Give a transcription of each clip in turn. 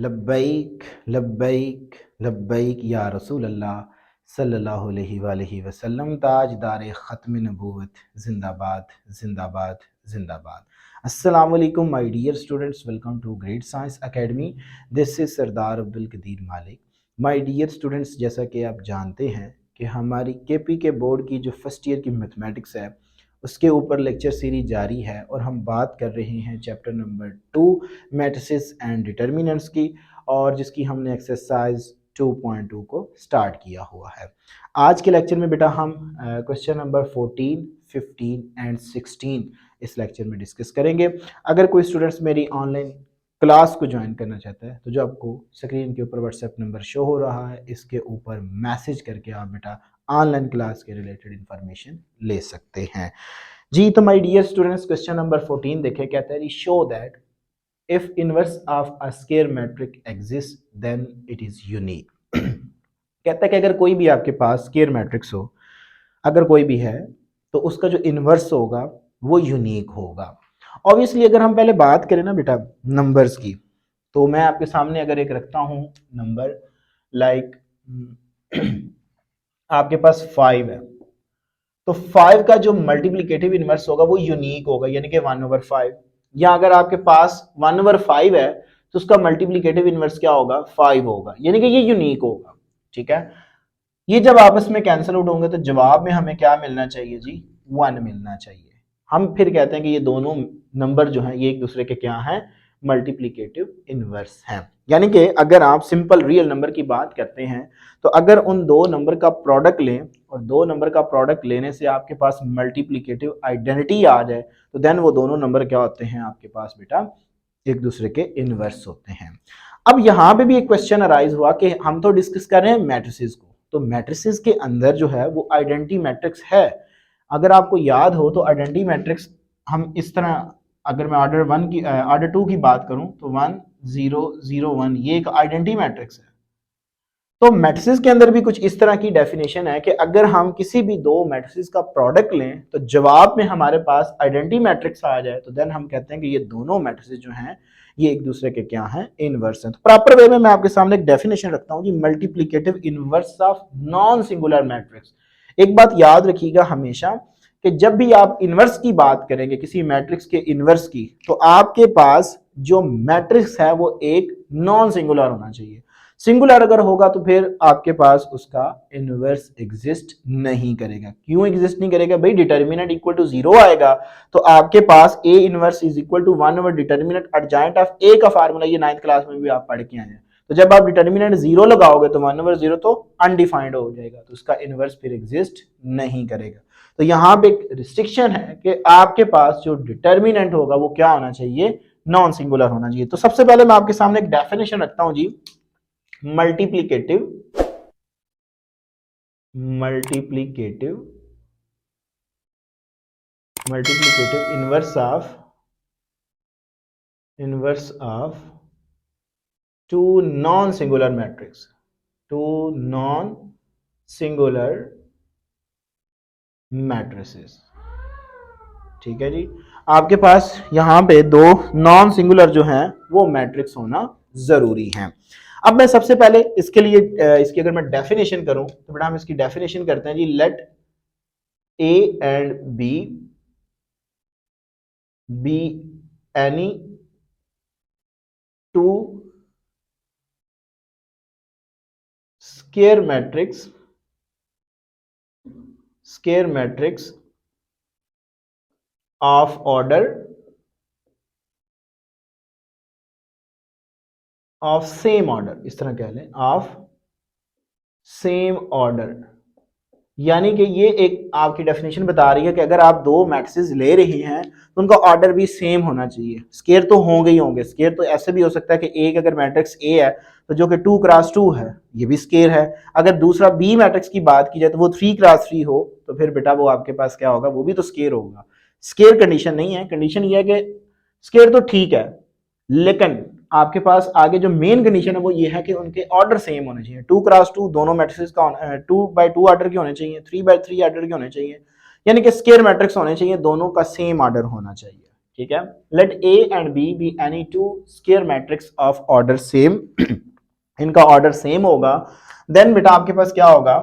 लब्बैक लब्बैक लब्बैक या रसूल अल्लाह सल्लल्लाहु अलैहि वसल्लम। ताजदार ख़त्म नबूवत जिंदाबाद जिंदाबाद जिंदाबाद। अस्सलाम वालेकुम my dear students, welcome to great science academy. This is Sardar Abdul Qadir Malik. My dear students, जैसा कि आप जानते हैं कि हमारी केपी के बोर्ड की जो फर्स्ट ईयर की मैथमेटिक्स है उसके ऊपर लेक्चर सीरीज जारी है और हम बात कर रहे हैं chapter number 2 matrices and determinants की, और जिसकी हमने एक्सरसाइज 2.2 को स्टार्ट किया हुआ है। आज के लेक्चर में बेटा हम क्वेश्चन नंबर 14, 15 एंड 16 इस लेक्चर में डिस्कस करेंगे। अगर कोई स्टूडेंट्स मेरी ऑनलाइन क्लास को ज्वाइन करना चाहता है तो जो आपको स्क्रीन के ऊपर व्हाट्सएप नंबर शो हो रहा है इसके ऊपर मैसेज करके आप बेटा ऑनलाइन क्लास के रिलेटेड इंफॉर्मेशन ले सकते हैं। जी तो my dear students, question number 14 देखें। कहता है show that if inverse of a square matrix exist then it is unique. कहता है कि अगर कोई भी आपके पास स्क्वायर मैट्रिक्स हो, अगर कोई भी है तो उसका जो इनवर्स होगा वो यूनिक होगा। ऑब्वियसली अगर हम पहले बात करें ना बेटा नंबर्स की, तो मैं आपके सामने अगर एक रखता हूं नंबर लाइक आपके पास 5 है, तो 5 का जो मल्टीप्लिकेटिव इनवर्स होगा वो यूनिक होगा, यानी कि 1/5। या अगर आपके पास 1/5 है तो उसका मल्टीप्लिकेटिव इनवर्स क्या होगा, 5 होगा, यानी कि ये यूनिक होगा। ठीक है, ये जब आपस में कैंसिल आउट होंगे तो जवाब में हमें क्या मिलना चाहिए जी, 1 मिलना चाहिए। हम फिर कहते हैं कि ये दोनों नंबर जो हैं ये एक दूसरे के क्या हैं, मल्टीप्लिकेटिव इनवर्स हैं। यानी कि अगर आप सिंपल रियल नंबर की बात करते हैं तो अगर उन दो नंबर का प्रोडक्ट लें और दो नंबर का प्रोडक्ट लेने से आपके पास मल्टीप्लिकेटिव आइडेंटिटी आ जाए तो देन वो दोनों नंबर क्या होते हैं आपके पास बेटा, एक दूसरे के इनवर्स होते हैं। अब यहाँ पे भी एक क्वेश्चन अराइज हुआ कि हम तो डिस्कस कर रहे हैं मैट्रिसेस को, तो मैट्रिसेस के अंदर जो है वो आइडेंटिटी मैट्रिक्स है। अगर आपको याद हो तो आइडेंटिटी मैट्रिक्स हम इस तरह, अगर मैं ऑर्डर 2 की बात करूं तो 1 0 0 1 ये एक आइडेंटिटी मैट्रिक्स है। तो मैट्रिसेस के अंदर भी कुछ इस तरह की डेफिनेशन है कि अगर हम किसी भी दो मैट्रिसेस का प्रोडक्ट लें तो जवाब में हमारे पास आइडेंटिटी मैट्रिक्स आ जाए तो देन हम कहते हैं कि ये दोनों मैट्रिसेस जो हैं ये एक दूसरे के क्या हैं, इनवर्स हैं। तो प्रॉपर वे में मैं आपके सामने एक डेफिनेशन रखता हूं जी, multiplicative inverse of non singular matrix. एक बात याद रखिएगा हमेशा कि जब भी आप इनवर्स की बात करेंगे किसी मैट्रिक्स के इनवर्स की, तो आपके पास जो मैट्रिक्स है वो एक नॉन सिंगुलर होना चाहिए। सिंगुलर अगर होगा तो फिर आपके पास उसका इनवर्स एग्जिस्ट नहीं करेगा। क्यों एग्जिस्ट नहीं करेगा भाई, डिटर्मिनेंट इक्वल टू 0 आएगा तो आपके पास A inverse is equal to 1 over determinant adjoint of A का फार्मूला, ये 9th क्लास में भी आप पढ़ के आए हैं। तो जब आप डिटर्मिनेंट 0 लगाओगे तो 1 ओवर 0 तो अनडिफाइंड हो जाएगा, तो उसका इनवर्स फिर एग्जिस्ट नहीं करेगा। तो यहाँ पे एक रिस्ट्रिक्शन है कि आपके पास जो डिटर्मिनेंट होगा वो क्या होना चाहिए, नॉन सिंगुलर होना चाहिए। तो सबसे पहले मैं आपके सामने एक डेफिनेशन रखता हूं जी, multiplicative inverse of two non singular matrix, two non singular matrices. ठीक है जी, आपके पास यहां पे दो नॉन सिंगुलर जो हैं वो मैट्रिक्स होना जरूरी है। अब मैं सबसे पहले इसके लिए इसकी अगर मैं डेफिनेशन करूं तो बेटा हम इसकी डेफिनेशन करते हैं जी, let A and B be any two square matrix of order of same order, इस तरह कह लें, ऑफ सेम ऑर्डर। यानी कि ये एक आपकी डेफिनेशन बता रही है कि अगर आप दो मैट्रिसेस ले रही हैं तो उनका ऑर्डर भी सेम होना चाहिए। स्केयर तो होंगे ही होंगे, स्केयर तो ऐसे भी हो सकता है कि एक अगर मैट्रिक्स ए है तो जो कि 2x2 है ये भी स्केयर है। अगर दूसरा बी मैट्रिक्स की बात की जाए तो वो 3x3 हो तो फिर बेटा वो आपके पास क्या होगा, वो भी तो स्केयर होगा। स्केयर कंडीशन नहीं है, कंडीशन ये है कि स्केयर तो ठीक है लेकिन आपके पास आगे जो मेन कंडीशन है वो ये है कि उनके ऑर्डर सेम होने चाहिए। 2x2 दोनों मैट्रिसेस का 2x2 ऑर्डर के होने चाहिए, 3x3 ऑर्डर के होने चाहिए, यानी कि स्क्वायर मैट्रिक्स होने चाहिए, दोनों का सेम ऑर्डर होना चाहिए। ठीक है। Let A and B any two square matrix of order same, इनका ऑर्डर सेम होगा, देन बेटा आपके पास क्या होगा,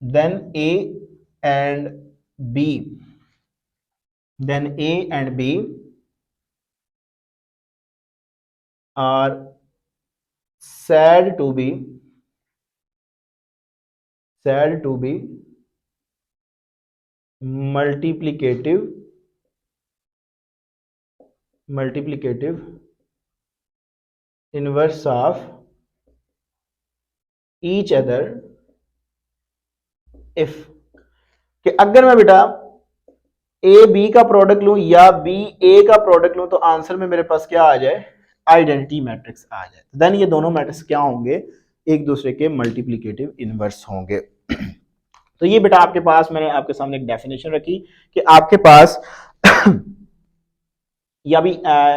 then A and B, then A and B are said to be multiplicative inverse of each other if, कि अगर मैं बेटा ए बी का प्रोडक्ट लूं या बी ए का प्रोडक्ट लूं तो आंसर में मेरे पास क्या आ जाए, आइडेंटिटी मैट्रिक्स आ जाए, देन ये दोनों मैट्रिक्स क्या होंगे, एक दूसरे के मल्टीप्लिकेटिव इनवर्स होंगे। तो ये बेटा आपके पास मैंने आपके सामने एक डेफिनेशन रखी कि आपके पास या भी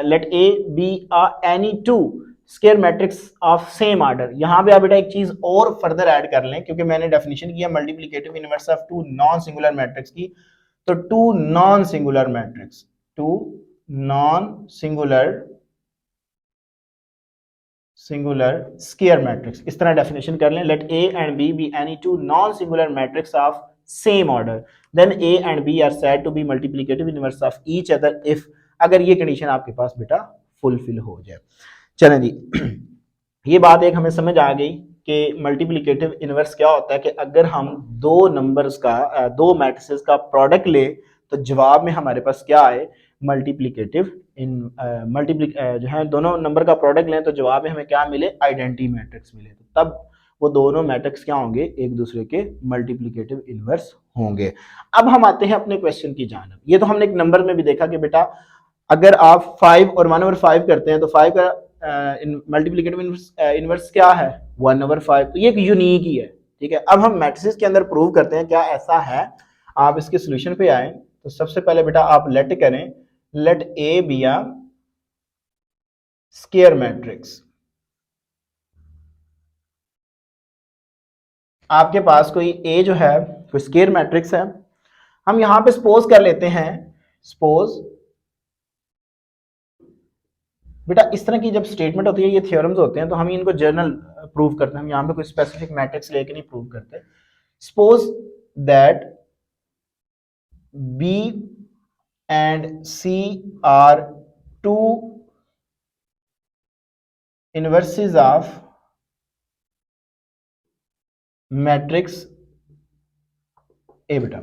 let A B any two square matrix of same order, यहां पे आप बेटा एक चीज और फर्दर ऐड कर लें, क्योंकि मैंने डेफिनेशन किया multiplicative inverse of two non singular matrix की, तो two non singular matrix, two non singular square matrix, इस तरह डेफिनेशन कर लें, let A and B any two non singular matrix of same order, then A and B are said to be multiplicative inverse of each other if, अगर ये condition आपके पास बेटा fulfil हो जाए। चलें जी, ये बात एक हमें समझ आ गई कि मल्टीप्लिकेटिव इनवर्स क्या होता है, कि अगर हम दो नंबर्स का दो मैट्रिसेस का प्रोडक्ट ले तो जवाब में हमारे पास क्या आए, मल्टीप्लिकेटिव जो है दोनों नंबर का प्रोडक्ट लें तो जवाब में हमें क्या मिले, आइडेंटिटी मैट्रिक्स मिले, तो तब वो दोनों मैट्रिक्स क्या होंगे, एक दूसरे के मल्टीप्लिकेटिव इनवर्स होंगे। अब हम आते हैं अपने क्वेश्चन की जानब। ये तो हमने एक नंबर में भी देखा कि बेटा अगर आप 5 और 1/5 करते हैं तो 5 का मल्टीप्लिकेटिव इनवर्स क्या है, 1/5, तो ये एक यूनिक ही है, ठीक है। अब हम मैट्रिसेस के अंदर प्रूव करते हैं क्या ऐसा है। आप इसके सोल्यूशन पे आए तो सबसे पहले बेटा आप लेट करें, let A B a square matrix. आपके पास कोई ए जो है कोई स्क्वायर मैट्रिक्स है, हम यहां पे सपोज कर लेते हैं, सपोज बेटा इस तरह की जब स्टेटमेंट होती है, ये थ्योरम्स होते हैं तो हम इनको जर्नल प्रूव करते हैं, हम यहाँ पे कोई स्पेसिफिक मैट्रिक्स लेके नहीं प्रूव करते। Suppose that B and C are two inverses of matrix A. बेटा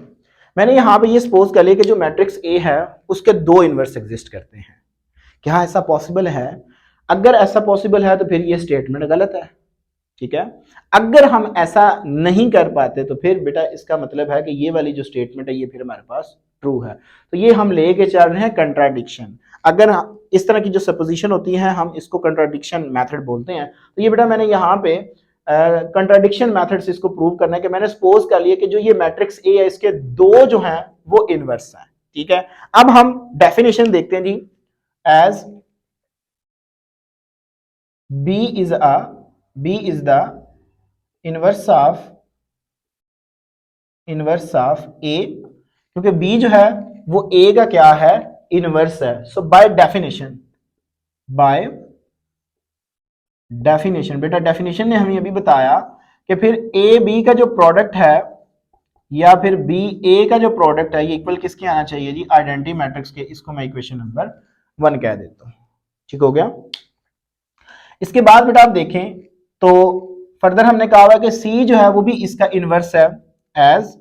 मैंने यहां पे ये सपोज कर लिया कि जो मैट्रिक्स ए है उसके दो इनवर्स एग्जिस्ट करते हैं, क्या ऐसा पॉसिबल है? अगर ऐसा पॉसिबल है तो फिर ये स्टेटमेंट गलत है, ठीक है। अगर हम ऐसा नहीं कर पाते तो फिर बेटा इसका मतलब है कि ये वाली जो स्टेटमेंट है ये फिर हमारे पास ट्रू है, तो ये हम लेके चल रहे हैं कंट्राडिक्शन। अगर इस तरह की जो सपोजिशन होती है हम इसको कंट्राडिक्शन मेथड बोलते हैं, तो ये बेटा मैंने यहाँ पे कंट्राडिक्शन मेथड से इसको प्रूव करना है कि मैंने सपोज कर लिया कि जो ये मैट्रिक्स ए है इसके दो जो हैं वो इनवर्स हैं, ठीक है। अब हम डेफिनेशन देखते हैं जी, as B is the inverse of A, क्योंकि B जो है वो A का क्या है, इनवर्स है। सो बाय डेफिनेशन बेटा डेफिनेशन ने हमें अभी बताया कि फिर A B का जो प्रोडक्ट है या फिर B A का जो प्रोडक्ट है ये इक्वल किसके आना चाहिए जी, आइडेंटिटी मैट्रिक्स के। इसको मैं इक्वेशन नंबर 1 कह देता हूं, ठीक हो गया। इसके बाद बेटा आप देखें तो फर्दर हमने कहा हुआ कि C जो है वो भी इसका इनवर्स है, as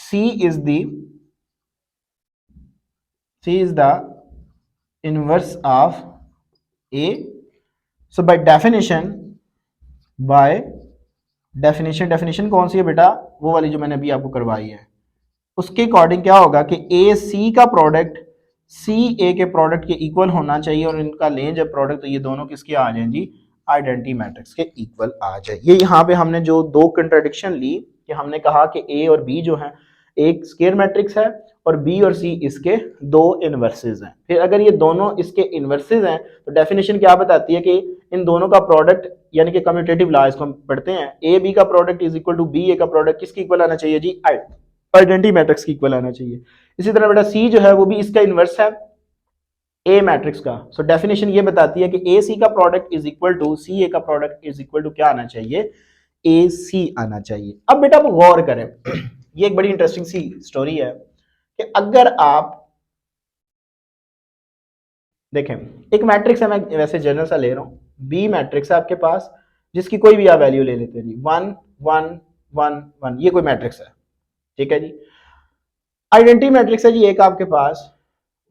C is the inverse of A। So by definition कौन सी है बेटा, वो वाली जो मैंने अभी आपको करवाई है, उसके अकॉर्डिंग क्या होगा कि A C का प्रोडक्ट सी ए के प्रोडक्ट के इक्वल होना चाहिए, और इनका लें जब प्रोडक्ट तो ये दोनों किसके आ जाएं जी, आइडेंटिटी मैट्रिक्स के इक्वल आ जाए। ये यहाँ पे हमने जो दो कंट्राडिक्शन ली कि हमने कहा कि ए और बी जो है एक स्क्वायर मैट्रिक्स है और बी और सी इसके दो इनवर्सेस हैं। फिर अगर ये दोनों इसके इनवर्सेस हैं तो डेफिनेशन क्या बताती है कि इन दोनों का प्रोडक्ट यानी कि कम्यूटेटिव लॉ इसको हम पढ़ते हैं, ए बी का product is equal to B A का प्रोडक्ट किसके इक्वल आना चाहिए जी, आइडेंटिटी मैट्रिक्स की इक्वल आना चाहिए। इसी तरह बेटा सी जो है वो भी इसका इनवर्स है ए मैट्रिक्स का। सो डेफिनेशन ये बताती है कि ए सी का product is equal to C ए का प्रोडक्ट इज इक्वल टू क्या आना चाहिए, ए सी आना चाहिए। अब बेटा आप गौर करें, ये एक बड़ी इंटरेस्टिंग सी स्टोरी है कि अगर आप देखें एक मैट्रिक्स है, मैं वैसे जनरल सा ले रहा हूं, बी मैट्रिक्स है आपके पास जिसकी कोई भी आप वैल्यू ले लेते हैं जी, 1 1 1 1, ये कोई मैट्रिक्स है, ठीक है जी। आइडेंटिटी मैट्रिक्स है जी एक आपके पास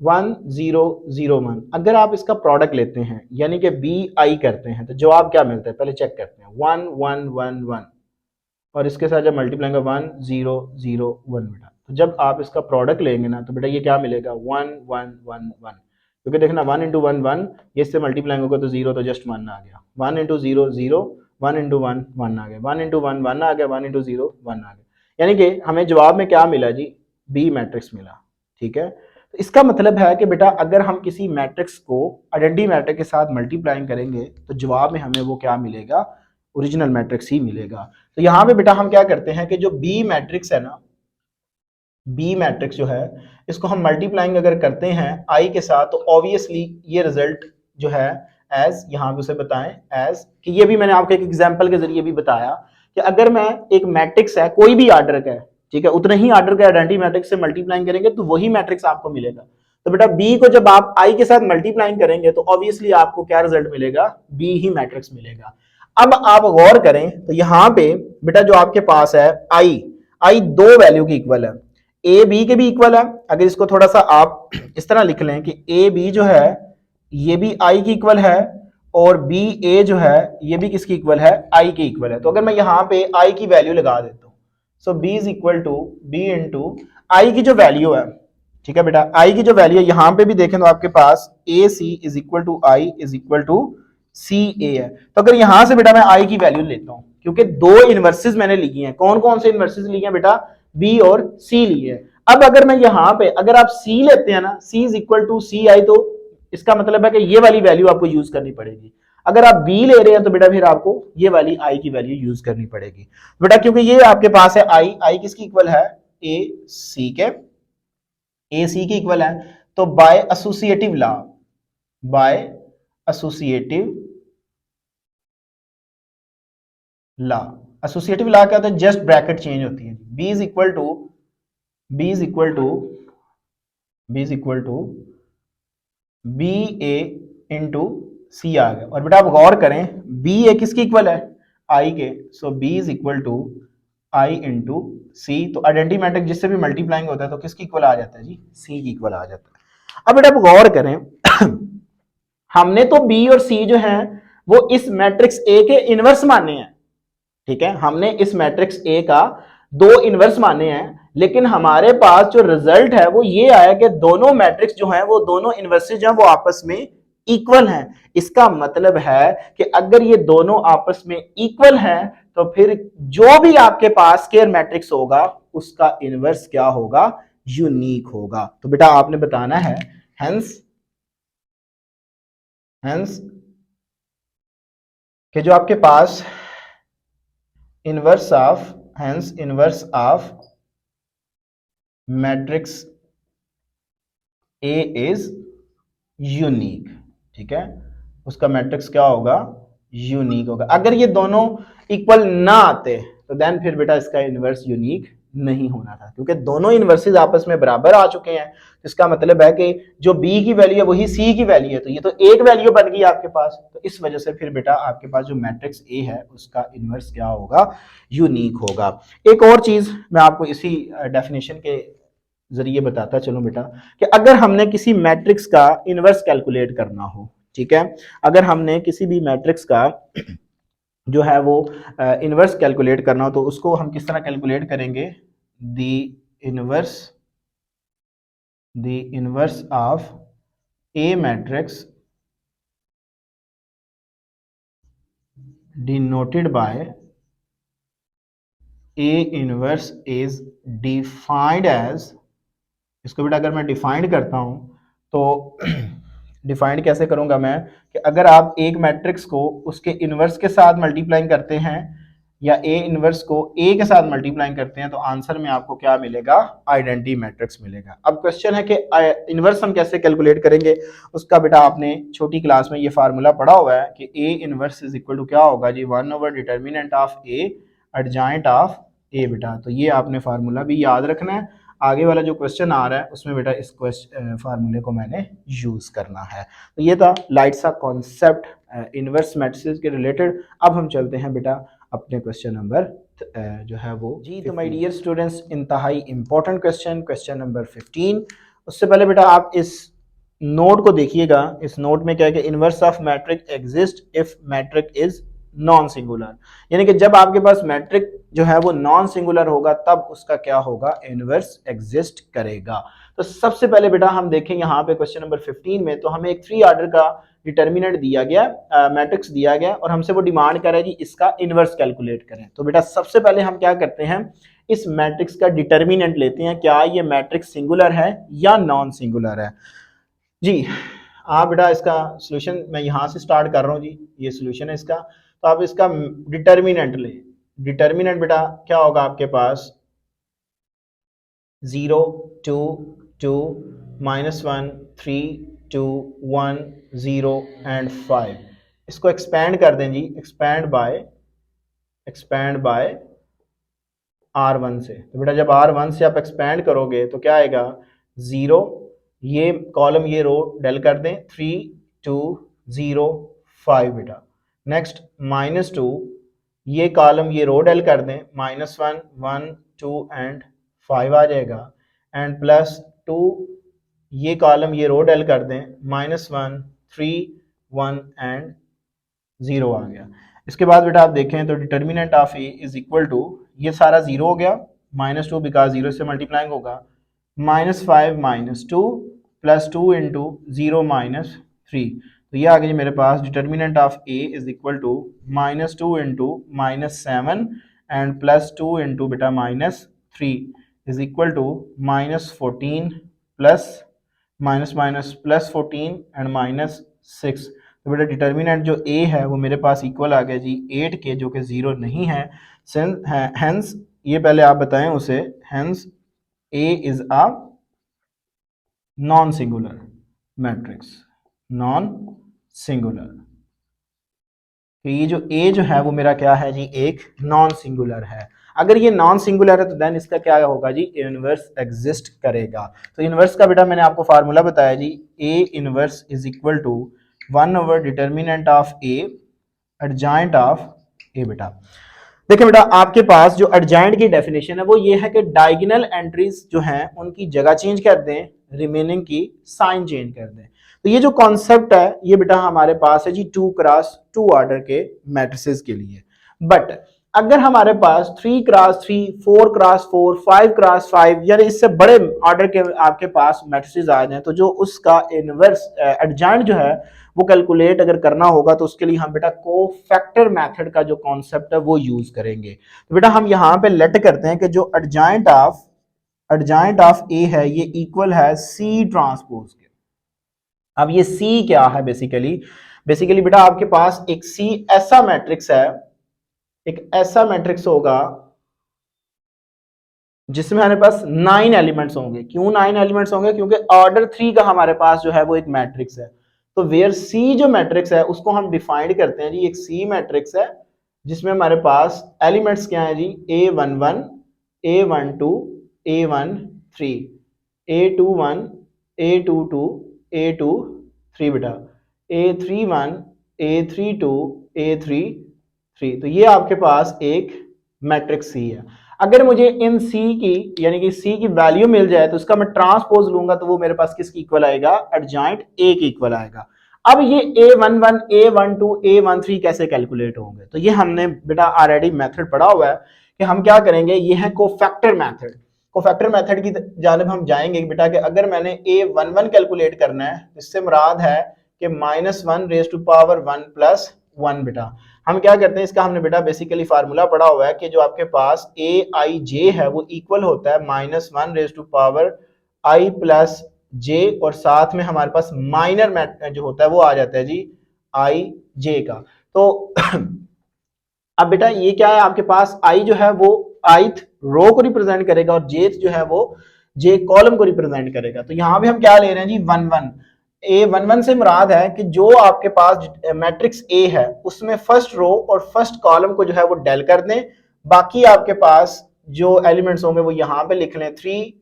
1 0 0 1। अगर आप इसका प्रोडक्ट लेते हैं यानी कि बी आई करते हैं तो जवाब क्या मिलता है, पहले चेक करते हैं, 1 1 1 1 और इसके साथ जब मल्टीप्लाई 1 0 0 1 बेटा, तो जब आप इसका प्रोडक्ट लेंगे ना तो बेटा ये क्या मिलेगा 1 1 1 1, क्योंकि देखना 1 इंटू 1 1, ये इससे मल्टीप्लाई होगा तो 0 तो जस्ट 1 आ गया, 1 इंटू 0 0, 1 इंटू 1 1 आ गया, 1 इंटू 1 1 आ गया, 1 इंटू 0 1 आ गया, यानी कि हमें जवाब में क्या मिला जी, बी मैट्रिक्स मिला, ठीक है। तो इसका मतलब है कि बेटा अगर हम किसी मैट्रिक्स को आइडेंटिटी मैट्रिक्स के साथ मल्टीप्लाई करेंगे तो जवाब में हमें वो क्या मिलेगा, ओरिजिनल मैट्रिक्स ही मिलेगा। तो यहां पे बेटा हम क्या करते हैं कि जो बी मैट्रिक्स है ना, बी मैट्रिक्स जो है इसको हम मल्टीप्लाइंग अगर करते हैं आई के साथ तो ऑब्वियसली ये रिजल्ट जो है एज, यहां पे उसे बताएं एज कि ये भी मैंने आपको एक एग्जांपल के जरिए भी बताया कि अगर मैं एक मैट्रिक्स है कोई भी आर्डर का है, ठीक है, उतने ही आर्डर के आइडेंटिटी मैट्रिक्स से मल्टीप्लाइंग करेंगे तो वही मैट्रिक्स आपको मिलेगा। तो बेटा बी को जब आप आई के साथ मल्टीप्लाइंग करेंगे तो ऑब्वियसली आपको क्या रिजल्ट मिलेगा, बी ही मैट्रिक्स मिलेगा। अब आप गौर करें तो यहां पे बेटा जो आपके पास है आई, आई दो वैल्यू की इक्वल है, ए बी के भी इक्वल है। अगर इसको थोड़ा सा आप इस तरह लिख लें कि ए बी जो है ये भी आई की इक्वल है और बी ए जो है ये भी किसकी इक्वल है, आई की इक्वल है। तो अगर मैं यहां पे आई की वैल्यू लगा देता हूं so B is equal to B into I की जो वैल्यू है, ठीक है बेटा, आई की जो वैल्यू है यहां पे भी देखें तो आपके पास A C is equal to I is equal to C A है। तो अगर यहां से बेटा मैं आई की वैल्यू लेता हूं, क्योंकि दो इनवर्सेस मैंने ली हैं, कौन कौन से इनवर्सेस लिए हैं बेटा, बी और सी लिए। अब अगर मैं यहां पे अगर आप सी लेते हैं ना, सी इज इक्वल टू सी आई, तो इसका मतलब है कि ये वाली वैल्यू आपको यूज करनी पड़ेगी। अगर आप बी ले रहे हैं तो बेटा फिर आपको ये वाली आई की वैल्यू यूज करनी पड़ेगी बेटा, क्योंकि ये आपके पास है आई, आई किसकी इक्वल है, ए सी के, ए सी की इक्वल है। तो by associative law, by associative law, associative law क्या होता है, जस्ट ब्रैकेट चेंज होती है, B is equal to B is equal to B is equal to B A into C आ गया। और बेटा आप गौर करें बी ए किसकी इक्वल है, आई के, so B is equal to I into C. तो आइडेंटिटी मैट्रिक्स जिससे भी मल्टीप्लाइंग होता है तो किसकी इक्वल आ जाता है जी, सी की इक्वल आ जाता है। अब बेटा आप गौर करें हमने तो बी और सी जो है वो इस मैट्रिक्स ए के इनवर्स माने हैं, ठीक है, हमने इस मैट्रिक्स ए का दो इनवर्स माने हैं, लेकिन हमारे पास जो रिजल्ट है वो ये आया कि दोनों मैट्रिक्स जो हैं वो दोनों इनवर्सेस जो हैं वो आपस में इक्वल हैं। इसका मतलब है कि अगर ये दोनों आपस में इक्वल हैं तो फिर जो भी आपके पास स्क्वायर मैट्रिक्स होगा उसका इनवर्स क्या होगा, यूनिक होगा। तो बेटा आपने बताना है हेंस हेंस कि जो आपके पास inverse of, hence inverse of matrix A is unique, ठीक है, उसका मैट्रिक्स क्या होगा, यूनिक होगा। अगर ये दोनों इक्वल ना आते तो देन फिर बेटा इसका इनवर्स यूनिक नहीं होना था, क्योंकि दोनों इनवर्सेस आपस में बराबर आ चुके हैं। इसका मतलब है कि जो बी की वैल्यू है वही सी की वैल्यू है, तो ये तो एक वैल्यू बन गई आपके पास। तो इस वजह से फिर बेटा आपके पास जो मैट्रिक्स ए है उसका इनवर्स क्या होगा, यूनिक होगा। एक और चीज मैं आपको इसी डेफिनेशन के जरिए बताता चलो बेटा कि अगर हमने किसी मैट्रिक्स का इनवर्स कैलकुलेट करना हो, ठीक है, अगर हमने किसी भी मैट्रिक्स का जो है वो इनवर्स कैलकुलेट करना हो तो उसको हम किस तरह कैलकुलेट करेंगे, the inverse of a matrix denoted by A inverse is defined as, इसको बेटा अगर मैं डिफाइंड करता हूं तो डिफाइंड कैसे करूंगा मैं कि अगर आप एक मैट्रिक्स को उसके इनवर्स के साथ मल्टीप्लाइंग करते हैं या ए इनवर्स को ए के साथ मल्टीप्लाई करते हैं तो आंसर में आपको क्या मिलेगा, आइडेंटिटी मैट्रिक्स मिलेगा। अब क्वेश्चन है कि इनवर्स हम कैसे कैलकुलेट करेंगे, उसका बेटा आपने छोटी क्लास में ये फार्मूला पढ़ा हुआ है कि A inverse is equal to क्या होगा जी, 1 over determinant of A adjoint of A बेटा। तो ये आपने फार्मूला भी याद रखना है, आगे वाला जो क्वेश्चन आ रहा है उसमें बेटा इस फार्मूले को मैंने यूज करना है। तो ये था लाइट सा कॉन्सेप्ट इनवर्स मैट्रिसेस के रिलेटेड। अब हम चलते हैं बेटा अपने क्वेश्चन नंबर जो है वो जी। तो माय डियर स्टूडेंट्स, इंतहाई इंपॉर्टेंट क्वेश्चन, क्वेश्चन नंबर 15। उससे पहले बेटा आप इस नोट को देखिएगा। इस नोट में क्या है कि inverse of matrix exist if matrix is non singular, यानी कि जब आपके पास मैट्रिक जो है वो नॉन सिंगुलर होगा तब उसका क्या होगा, इनवर्स एग्जिस्ट करेगा। तो सबसे पहले बेटा हम देखें यहाँ पे क्वेश्चन नंबर 15 में, तो हमें एक फ्री ऑर्डर का डिटर्मिनेंट दिया गया, मैट्रिक्स दिया गया और हमसे वो डिमांड कर रहा है कि इसका इनवर्स कैलकुलेट करें। तो बेटा सबसे पहले हम क्या करते हैं, इस मैट्रिक्स का डिटर्मिनेंट लेते हैं, क्या ये मैट्रिक्स सिंगुलर है या नॉन सिंगुलर है जी। आप बेटा इसका सॉल्यूशन मैं यहाँ से स्टार्ट कर रहा हूँ जी, ये सॉल्यूशन है इसका। तो आप इसका डिटर्मिनेंट ले, डिटर्मिनेंट बेटा क्या होगा आपके पास, 0 2 2 -1 3 2 1 0 एंड 5। इसको एक्सपैंड कर दें जी, एक्सपैंड बाय R1 से। तो बेटा जब R1 से आप एक्सपैंड करोगे तो क्या आएगा, 0, ये कॉलम ये रो डेल कर दें, 3 2 0 5 बेटा। नेक्स्ट -2, ये कॉलम ये रो डेल कर दें, -1 1 2 एंड 5 आ जाएगा। एंड +2, ये कॉलम ये रो डेल कर दें, -1 3 1 एंड 0 आ गया। इसके बाद बेटा आप देखें तो determinant of A is equal to, ये सारा 0 हो गया, -2 बिकॉज 0 से मल्टीप्लाइंग होगा, -5 -2 +2 इंटू 0 -3। तो ये आ गया मेरे पास determinant of A is equal to -2 into -7 and +2 into बेटा -3 is equal to -14 plus +14 and -6। तो बेटा डिटर्मिनेंट जो ए है वो मेरे पास इक्वल आ गया जी 8 के, जो कि 0 नहीं है। हेंस ये पहले आप बताएं उसे, hence A is a non singular matrix, non singular. तो ये जो ए जो है वो मेरा क्या है जी, एक नॉन सिंगुलर है। अगर ये नॉन सिंगुलर है तो देन इसका क्या होगा जी, इनवर्स एग्जिस्ट करेगा। तो इनवर्स का बेटा मैंने आपको फार्मूला बताया जी, A inverse is equal to 1 over determinant of A adjoint of A बेटा। देखिए बेटा आपके पास जो एडजॉइंट की डेफिनेशन है वो ये है कि डायगोनल एंट्रीज जो हैं उनकी जगह चेंज कर दें, रिमेनिंग की साइन चेंज कर दें। तो ये जो कॉन्सेप्ट है ये बेटा हमारे पास है जी 2x2 ऑर्डर के मैट्रिसेस के लिए। बट अगर हमारे पास 3x3 4x4 5x5 यानी इससे बड़े ऑर्डर के आपके पास मैट्रिसेस आ जाए, तो जो उसका इनवर्स एडजॉइंट जो है वो कैलकुलेट अगर करना होगा तो उसके लिए हम बेटा कोफैक्टर मेथड का जो कॉन्सेप्ट है वो यूज करेंगे। तो बेटा हम यहाँ पे लेट करते हैं कि जो एडजॉइंट ऑफ ए है ये इक्वल है सी ट्रांसपोज के। अब ये सी क्या है, बेसिकली बेटा आपके पास एक सी ऐसा मैट्रिक्स है, एक ऐसा मैट्रिक्स होगा जिसमें हमारे पास 9 एलिमेंट्स होंगे। क्यों 9 एलिमेंट्स होंगे, क्योंकि ऑर्डर 3 का हमारे पास जो है वो एक मैट्रिक्स है। तो वेयर सी जो मैट्रिक्स है उसको हम डिफाइन करते हैं जी, एक सी मैट्रिक्स है जिसमें हमारे पास एलिमेंट्स क्या है जी, A11 A12 A13 A21 A22 A23 बेटा, A31 A32 A33। तो ये आपके पास एक मैट्रिक्स सी है। अगर मुझे इन सी की यानी कि सी की वैल्यू मिल जाए तो उसका मैं ट्रांसपोज लूंगा तो वो मेरे पास किसकी इक्वल आएगा, एडजॉइंट ए की इक्वल आएगा। अब ये A11 A12 A13 कैसे कैलकुलेट होंगे, तो ये हमने बेटा ऑलरेडी मेथड पढ़ा हुआ है कि हम क्या करेंगे, ये है कोफैक्टर मेथड। कोफैक्टर मेथड की जानब हम जाएंगे बेटा कि अगर मैंने A11 कैलकुलेट करना है, इससे मुराद है कि -1 रेज़ टू पावर 1 + 1 बेटा। हम क्या करते हैं, इसका हमने बेटा बेसिकली फार्मूला पढ़ा हुआ है कि जो आपके पास Aij है वो इक्वल होता है -1 raise to power i + j, और साथ में हमारे पास माइनर जो होता है वो आ जाता है जी i j का। तो अब बेटा ये क्या है आपके पास, आई जो है वो ith रो को रिप्रेजेंट करेगा और जेथ जो है वो जे कॉलम को रिप्रेजेंट करेगा। तो यहां भी हम क्या ले रहे हैं जी, 1 1। ए 1 1 से मुराद है कि जो आपके पास मैट्रिक्स ए है उसमें फर्स्ट रो और फर्स्ट कॉलम को जो है वो डेल कर दें, बाकी आपके पास जो एलिमेंट्स होंगे वो यहां पे लिख लें 3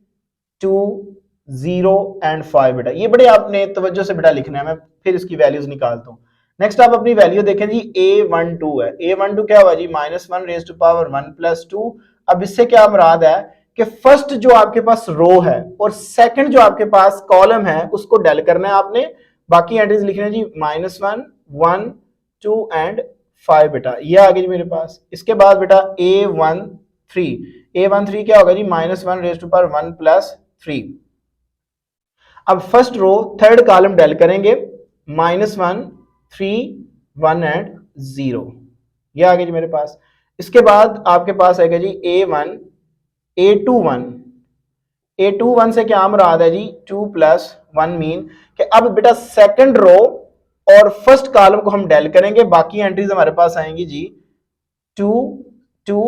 2 0 एंड 5। बेटा ये बड़े आपने तवज्जो से बेटा लिखना है, मैं फिर इसकी वैल्यूज निकालता हूँ। नेक्स्ट आप अपनी वैल्यू देखें जी, a12 है, a12 क्या हुआ जी, -1 रेज टू पावर 1 + 2। अब इससे क्या मुराद है कि फर्स्ट जो आपके पास रो है और सेकंड जो आपके पास कॉलम है उसको डेल करना है आपने, बाकी एंट्रीज लिखना है जी -1 1 2 एंड 5। बेटा ये आ गई जी मेरे पास। इसके बाद बेटा a13 क्या होगा जी, -1 रेज टू पावर 1 + 3। अब first row third column del करेंगे, -1 3 1 एंड 0, ये आ गया जी मेरे पास। इसके बाद आपके पास आएगा जी a21 से क्या मुराद है जी, 2 + 1 मीन कि अब बेटा सेकंड रो और फर्स्ट कॉलम को हम डेल करेंगे, बाकी एंट्रीज हमारे पास आएंगी जी 2 2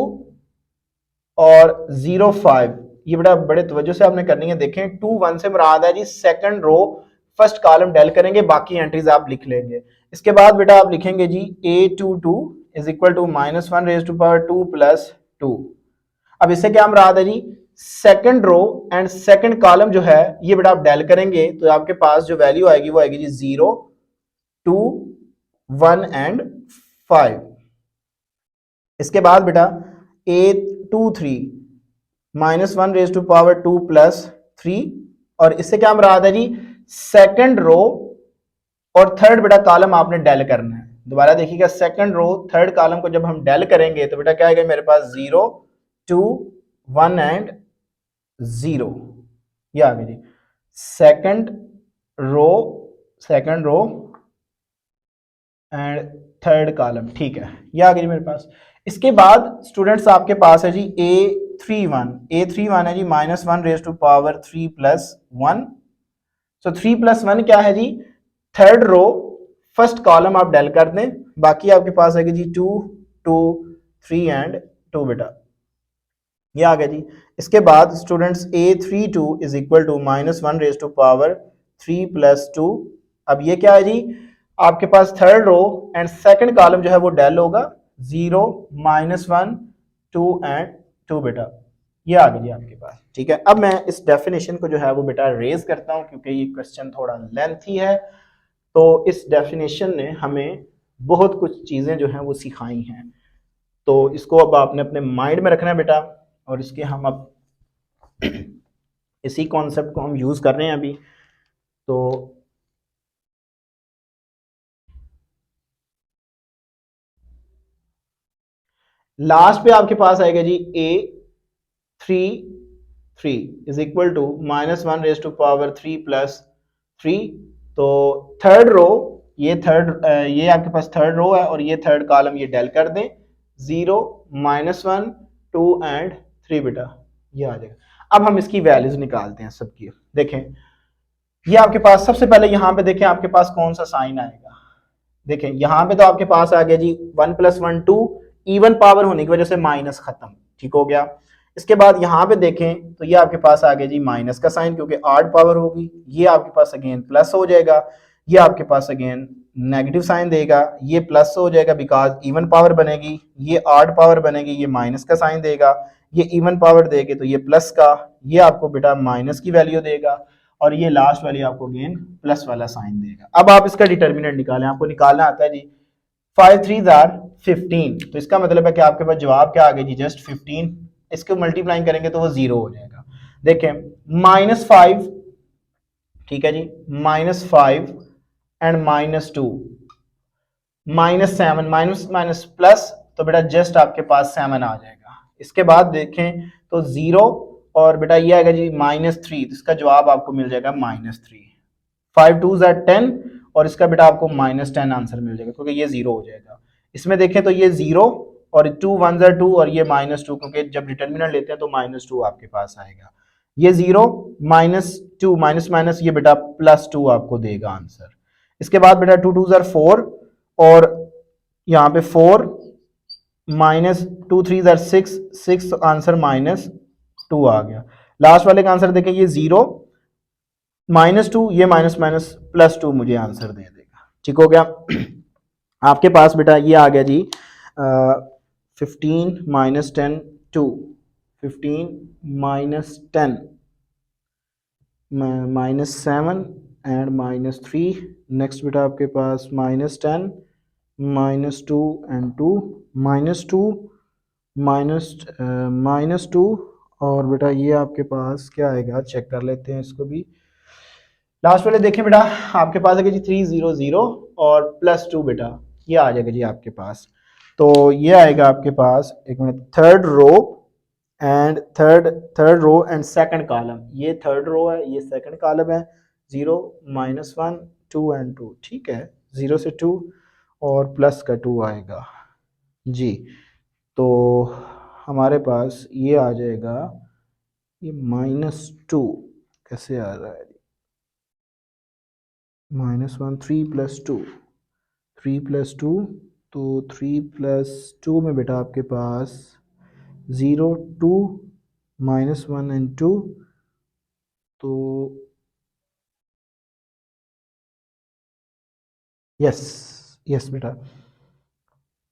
और 0 5। ये बेटा बड़े तवज्जो से आपने करनी है। देखें 2 1 से मुराद है जी second row first column del करेंगे, बाकी एंट्रीज आप लिख लेंगे। इसके बाद बेटा आप लिखेंगे जी a22 is equal to -1 raise to power 2 + 2। अब इससे क्या मुराद है जी, second row and second column जो है ये बेटा आप डेल करेंगे तो आपके पास जो वैल्यू आएगी वो आएगी जी 0 2 1 एंड 5। इसके बाद बेटा a23 -1 रेज टू पावर 2 + 3, और इससे क्या मुराद है जी, सेकंड रो और थर्ड बेटा कॉलम आपने डेल करना है। दोबारा देखिएगा, सेकंड रो थर्ड कॉलम को जब हम डेल करेंगे तो बेटा क्या आएगा मेरे पास 0 2 1 एंड 0, ये आ गया जी second row and third column. ठीक है, ये आ गया जी मेरे पास। इसके बाद स्टूडेंट्स आपके पास है जी a31 है जी -1 रेज टू पावर 3 + 1। सो 3 + 1 क्या है जी, थर्ड रो फर्स्ट कॉलम आप डेल कर दें, बाकी आपके पास आएगी जी 2 2 3 एंड 2। बेटा ये आ गया जी। इसके बाद students a32 is equal to -1 raise to power 3 + 2। अब ये क्या है जी, आपके पास third row and second column जो है वो डेल होगा 0 -1 2 एंड 2। बेटा ये आ गया जी आपके पास। ठीक है, अब मैं इस डेफिनेशन को जो है वो बेटा रेज करता हूं क्योंकि ये क्वेश्चन थोड़ा लेंथी है। तो इस डेफिनेशन ने हमें बहुत कुछ चीजें जो हैं वो सिखाई हैं, तो इसको अब आपने अपने माइंड में रखना है बेटा, और इसके हम अब इसी कॉन्सेप्ट को हम यूज कर रहे हैं अभी। तो लास्ट पे आपके पास आएगा जी a33 is equal to -1 raise to power 3 + 3। तो थर्ड रो ये आपके पास थर्ड रो है और ये थर्ड कॉलम ये डेल कर दें 0 -1 2 एंड 3। बेटा ये आ जाएगा। अब हम इसकी वैल्यूज निकालते हैं सबकी। देखें ये आपके पास सबसे पहले यहां पे देखें आपके पास कौन सा साइन आएगा। देखें यहां पे तो आपके पास आ गया जी 1 + 1 2, इवन पावर होने की वजह से माइनस खत्म, ठीक हो गया। इसके बाद यहां पे देखें तो ये आपके पास आ गया जी माइनस का साइन क्योंकि आड पावर होगी, ये आपके पास अगेन प्लस हो जाएगा, ये आपके पास अगेन नेगेटिव साइन देगा, ये प्लस हो जाएगा बिकॉज इवन पावर बनेगी, ये आड पावर बनेगी, ये माइनस का साइन देगा, ये इवन पावर देगी तो ये प्लस का, ये आपको बेटा माइनस की वैल्यू देगा, और ये लास्ट वाली आपको अगेन प्लस वाला साइन देगा। अब आप इसका डिटर्मिनेंट निकालें, आपको निकालना आता है जी 5 3 आर 15, तो इसका मतलब है कि आपके पास जवाब क्या आ गया जी जस्ट 15। इसको मल्टीप्लाई करेंगे तो वो 0 हो जाएगा। देखें -5, ठीक है जी, -5 एंड -2 -7 माइनस माइनस प्लस, तो बेटा जस्ट आपके पास 7 आ जाएगा। इसके बाद देखें तो 0 और बेटा ये आएगा जी -3, तो इसका जवाब आपको मिल जाएगा -3। 5 2 10 और इसका बेटा आपको -10 आंसर मिल जाएगा क्योंकि ये 0 हो जाएगा। इसमें देखें तो ये 0 और 2 1 2 और ये -2, क्योंकि जब डिटर्मिनेंट लेते हैं तो -2 आपके पास आएगा। ये 0 -2 माइनस माइनस ये बेटा +2 आपको देगा आंसर। इसके बाद बेटा 2 2 4 और यहाँ पे 4 माइनस टू थ्री ज़ार six, six answer minus two आ गया। लास्ट वाले का आंसर देखें, ये जीरो माइनस टू, ये माइनस माइनस प्लस टू मुझे आंसर दे देगा। ठीक हो गया। आपके पास बेटा ये आ गया जी 15 minus 10 2, 15 minus 10 minus 7 and minus 3। Next बेटा आपके पास minus 10 minus 2 and 2 minus 2 minus minus 2। और बेटा ये आपके पास क्या आएगा, चेक कर लेते हैं इसको भी। लास्ट वाले देखें बेटा, आपके पास है जी 300 और प्लस 2 बेटा, ये आ जाएगा जी आपके पास। तो ये आएगा आपके पास, एक minute, third row and third row and second column, ये थर्ड रो है, ये सेकंड कॉलम है। 0 माइनस 1 2 एंड 2, ठीक है, 0 से 2 और प्लस का 2 आएगा जी। तो हमारे पास ये आ जाएगा, ये माइनस 2 कैसे आ रहा है, माइनस 1 3 प्लस 2, 3 प्लस 2, तो 3 प्लस 2 में बेटा आपके पास 0 2 माइनस 1 एंड 2, तो यस यस बेटा।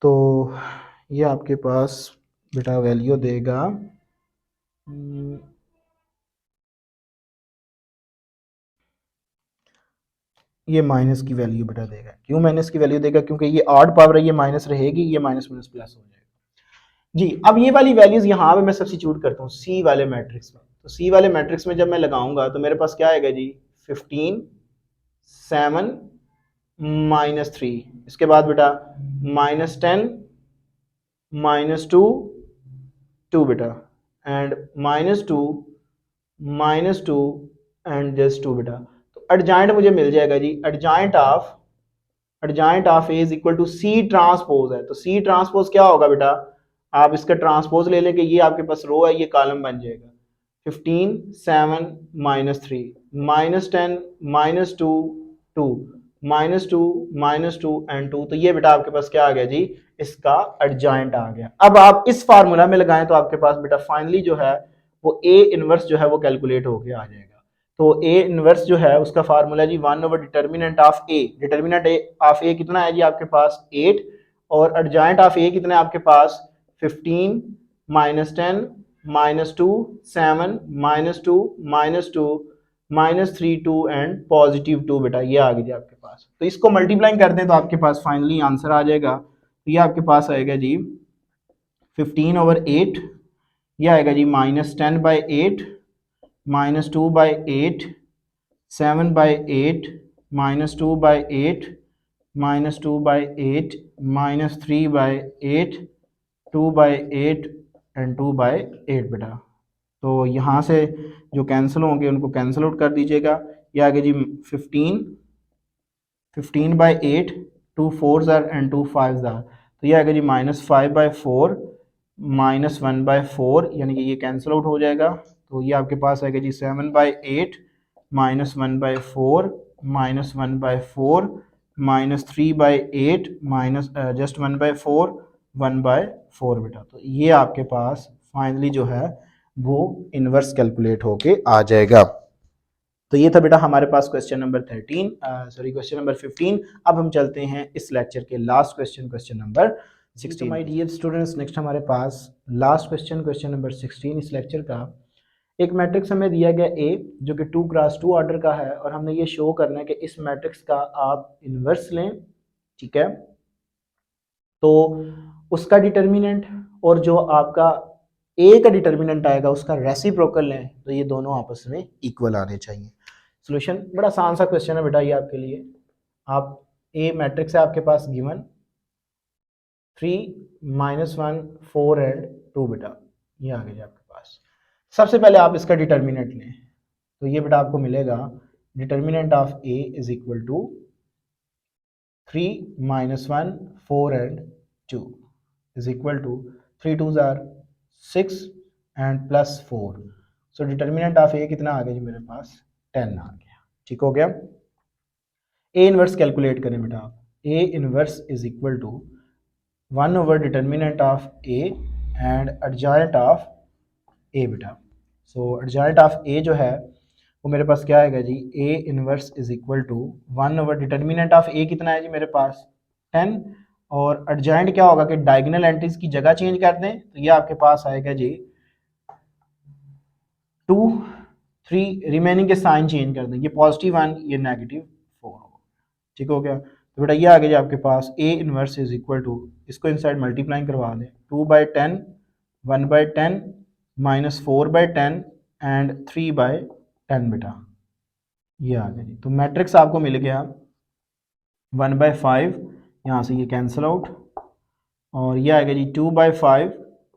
तो ये आपके पास बेटा वैल्यू देगा ये माइनस की वैल्यू बेटा देगा। क्यों माइनस की वैल्यू देगा, क्योंकि ये ऑड पावर है, ये माइनस रहेगी, ये माइनस माइनस प्लस हो जाएगा जी। अब ये वाली वैल्यूज यहाँ पे मैं सब्स्टिट्यूट करता हूँ सी वाले मैट्रिक्स में। तो सी वाले मैट्रिक्स में जब मैं लगाऊंगा तो मेरे पास क्या आएगा जी, 15 7 माइनस 3, इसके बाद बेटा माइनस 10 माइनस 2 2 बेटा and minus two and just 2 बेटा। तो एडजॉइंट मुझे मिल जाएगा जी, adjoint of A is equal to C transpose है। तो सी ट्रांसपोज क्या होगा बेटा, आप इसका ट्रांसपोज ले लें कि ये आपके पास रो है, ये कॉलम बन जाएगा। 15 7 minus 3 minus 10 minus 2 2 minus two and 2, तो ये बेटा आपके पास क्या आ गया जी, इसका एडजॉइंट आ गया। अब आप इस फार्मूला में लगाएं तो आपके पास बेटा फाइनली जो है वो ए इनवर्स जो है वो कैलकुलेट होके आ जाएगा। तो ए इनवर्स जो है उसका फार्मूला जी 1 over determinant of A, determinant of A कितना है जी आपके पास 8, और एडजॉइंट ऑफ ए कितना है आपके पास 15 minus 10 minus 2 7 minus two minus 3 2 and positive 2 बेटा, ये आ गई जी आपके पास। तो इसको मल्टीप्लाई कर दें तो आपके पास फाइनली आंसर आ जाएगा। तो ये आपके पास आएगा जी 15 ओवर 8, ये आएगा जी minus 10 by 8 minus 2 by 8 7 by 8 minus 2 by 8 minus 2 by 8 minus 3 by 8 2 by 8 and 2 by 8 बेटा। तो यहाँ से जो कैंसिल होंगे उनको कैंसिल आउट कर दीजिएगा। ये आगे जी 15 बाई 8 2 4 ज़ार एंड 2 5 ज़ार, तो ये आएगा जी माइनस 5 बाई 4 माइनस 1 बाई 4, यानी कि ये कैंसिल आउट हो जाएगा। तो ये आपके पास आएगा जी 7 by 8 minus 1 by 4 minus 1 by 4 minus 3 by 8 minus just 1 by 4 1 by 4 बेटा। तो ये आपके पास फाइनली जो है वो इनवर्स कैलकुलेट होके आ जाएगा। तो ये था बेटा हमारे पास क्वेश्चन नंबर क्वेश्चन नंबर 15। अब हम चलते हैं इस लेक्चर के last question, question number 16। My dear students, next हमारे पास लास्ट क्वेश्चन, क्वेश्चन नंबर 16 इस लेक्चर का। एक मैट्रिक्स हमें दिया गया ए जो कि 2 क्रॉस 2 ऑर्डर का है, और हमने ये शो करना है कि इस मैट्रिक्स का आप इन्वर्स लें, ठीक है। तो उसका डिटर्मिनेंट और जो आपका ए का डिटर्मिनेंट आएगा उसका रेसिप्रोकल लें, तो ये दोनों आपस में इक्वल आने चाहिए। सॉल्यूशन बड़ा आसान सा क्वेश्चन है बेटा ये आपके लिए। आप ए मैट्रिक्स है आपके पास गिवन 3 माइनस 1 4 एंड 2 बेटा, ये आ गया आपके पास। सबसे पहले आप इसका डिटर्मिनेंट लें, तो ये बेटा आपको मिलेगा determinant of A is equal to 3 minus 1 4 and 2 is equal to 3 2 ज़ार 6 and plus 4। So determinant of A कितना आ गया जी मेरे पास 10 आ गया। ठीक हो गया। ए इनवर्स कैलकुलेट करें बेटा आप। A inverse is equal to 1 over determinant of A and adjoint of A बेटा। सो एडजॉइंट ऑफ ए जो है वो मेरे पास क्या आएगा जी, A inverse is equal to 1 over determinant of A कितना है जी मेरे पास 10, और एडजॉइंट क्या होगा कि डायगोनल एंट्रीज की जगह चेंज कर दें तो ये आपके पास आएगा जी 2 3, रिमेनिंग के साइन चेंज कर दें, ये +1 ये -4 होगा। ठीक हो गया। तो बेटा ये आ गया जी आपके पास A inverse is equal to, इसको इनसाइड मल्टीप्लाई करवा दें, 2/10 1/10 -4/10 एंड 3/10 बेटा, ये आ गया जी। तो मैट्रिक्स आपको मिल गया 1/5, यहाँ से ये कैंसिल आउट, और ये आएगा जी 2/5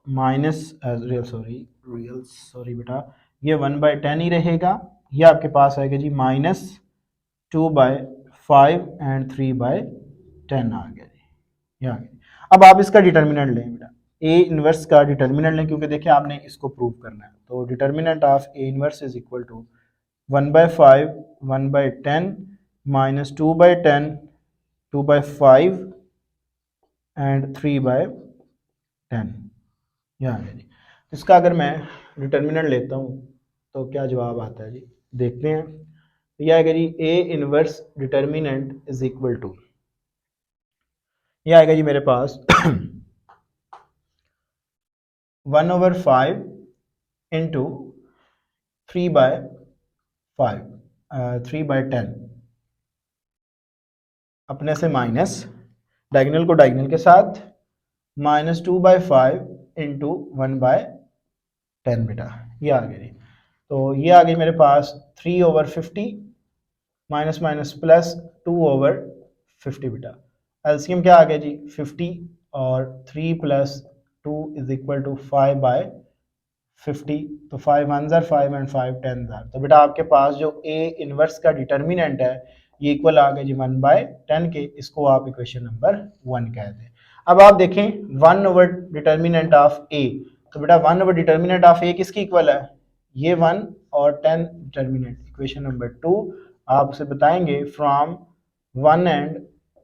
माइनस रियल सॉरी बेटा, ये 1/10 ही रहेगा, ये आपके पास आएगा जी -2/5 एंड 3/10 आ गया जी, ये आ गया। अब आप इसका डिटर्मिनेंट लें बेटा, ए इनवर्स का डिटर्मिनेंट लें, क्योंकि देखिए आपने इसको प्रूव करना है। तो determinant of A inverse is equal to 1/5 1/10 minus 2/10 2/5 and 3/10, ये आ गया जी। इसका अगर मैं डिटर्मिनेंट लेता हूँ तो क्या जवाब आता है जी, देखते हैं। तो यह आएगा जी A inverse determinant is equal to, यह आएगा जी मेरे पास 1/5 इंटू 3/5 3/10 अपने से माइनस डायगोनल को डायगोनल के साथ -2/5 इंटू 1/10 बेटा, ये आ गया जी। तो ये आ गई मेरे पास 3/50 माइनस माइनस प्लस 2/50 बेटा। एलसीएम क्या आ गया जी 50, और 3 + 2 इज इक्वल टू 5/50, तो 5 1 ज़र 5 एंड 5 10 ज़र। तो बेटा आपके पास जो ए इनवर्स का डिटर्मिनेंट है ये इक्वल आ गया जी 1/10 के, इसको आप इक्वेशन नंबर 1 कह दें। अब आप देखें 1 ओवर डिटर्मिनेंट ऑफ ए, तो बेटा 1 ओवर डिटर्मिनेंट ऑफ ए किसकी इक्वल है, ये 1 और 10 डिटर्मिनेंट, इक्वेशन नंबर 2 आप उसे बताएंगे फ्रॉम 1 एंड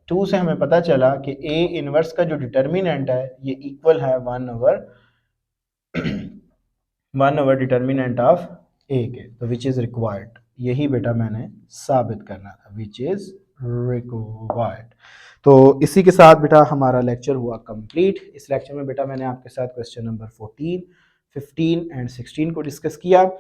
2 से हमें पता चला कि ए इनवर्स का जो डिटर्मिनेंट है ये इक्वल है 1 ओवर डिटर्मिनेंट ऑफ ए के, तो विच इज रिक्वायर्ड, यही बेटा मैंने साबित करना था, विच इज रिक्वायर्ड। तो इसी के साथ बेटा हमारा लेक्चर हुआ कंप्लीट। इस लेक्चर में बेटा मैंने आपके साथ क्वेश्चन नंबर 14 15 एंड 16 को डिस्कस किया।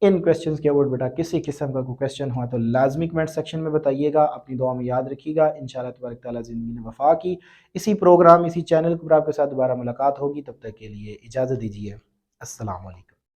इन क्वेश्चंस के अबाउट बेटा किसी किस्म का कोई क्वेश्चन हुआ तो लाजमी कमेंट सेक्शन में बताइएगा, अपनी दुआ में याद रखिएगा। इंशाल्लाह तबारक तआला ज़िंदगी ने वफा की, इसी प्रोग्राम इसी चैनल पर आपके साथ दोबारा मुलाकात होगी, तब तक के लिए इजाज़त दीजिए। अस्सलाम वालेकुम।